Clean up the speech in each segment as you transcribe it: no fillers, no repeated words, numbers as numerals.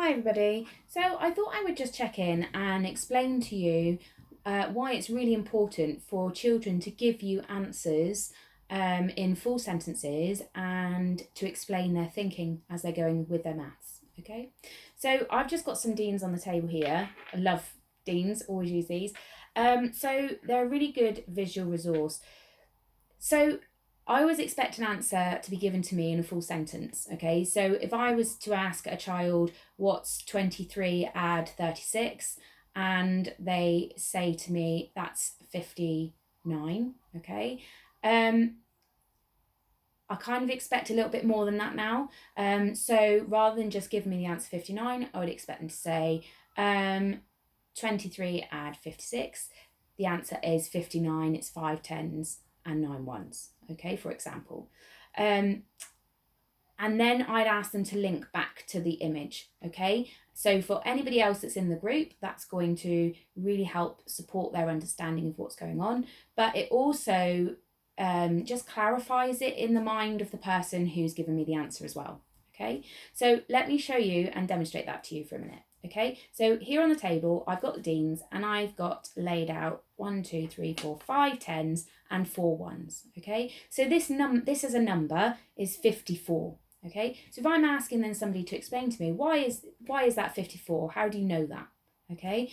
Hi everybody. So I thought I would just check in and explain to you why it's really important for children to give you answers in full sentences and to explain their thinking as they're going with their maths. Okay, so I've just got some Deans on the table here. I love Deans, always use these. So they're a really good visual resource. So I always expect an answer to be given to me in a full sentence. Okay, so if I was to ask a child what's 23 add 36, and they say to me that's 59, okay, I kind of expect a little bit more than that now. So rather than just give me the answer 59, I would expect them to say 23 add 56. The answer is 59. It's 5 tens and 9 ones, okay, for example. And then I'd ask them to link back to the image, okay? So for anybody else that's in the group, that's going to really help support their understanding of what's going on. But it also just clarifies it in the mind of the person who's given me the answer as well, okay? So let me show you and demonstrate that to you for a minute. Okay, so here on the table, I've got the Deans and I've got laid out 1, 2, 3, 4, 5 tens and 4 ones. Okay, so this as a number is 54. Okay, so if I'm asking then somebody to explain to me why is that 54? How do you know that? Okay,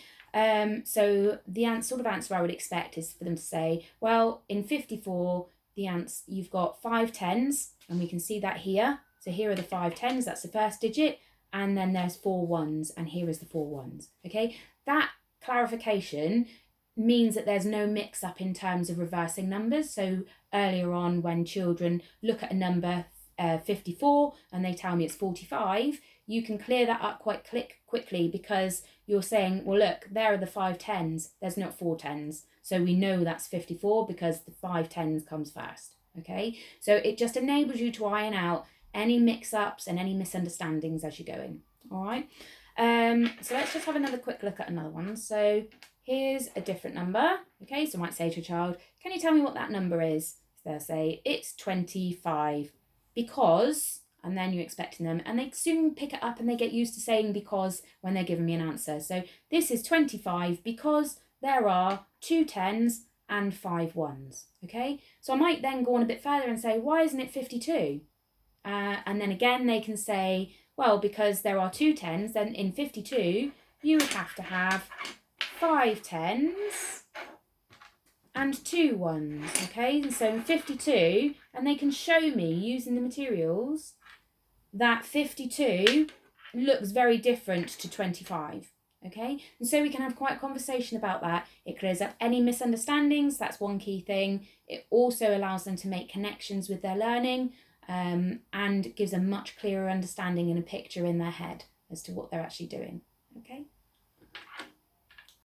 so the sort of answer I would expect is for them to say, well, in 54, the answer you've got 5 tens, and we can see that here. So here are the 5 tens. That's the first digit. And then there's 4 ones, and here is the 4 ones. Okay, that clarification means that there's no mix up in terms of reversing numbers. So earlier on, when children look at a number 54 and they tell me it's 45, you can clear that up quite quickly because you're saying, well, look, there are the 5 tens, there's not 4 tens. So we know that's 54 because the 5 tens comes first. Okay, so it just enables you to iron out any mix-ups and any misunderstandings as you're going. All right, so let's just have another quick look at another one. So here's a different number. Okay, so I might say to a child, can you tell me what that number is? So they'll say it's 25 because, and then you're expecting them, and they soon pick it up and they get used to saying because when they're giving me an answer. So this is 25 because there are 2 tens and 5 ones. Okay, so I might then go on a bit further and say, why isn't it 52? And then again, they can say, well, because there are 2 tens, then in 52, you would have to have 5 tens and 2 ones, okay? And so in 52, and they can show me using the materials that 52 looks very different to 25, okay? And so we can have quite a conversation about that. It clears up any misunderstandings. That's one key thing. It also allows them to make connections with their learning. And gives a much clearer understanding and a picture in their head as to what they're actually doing. Okay.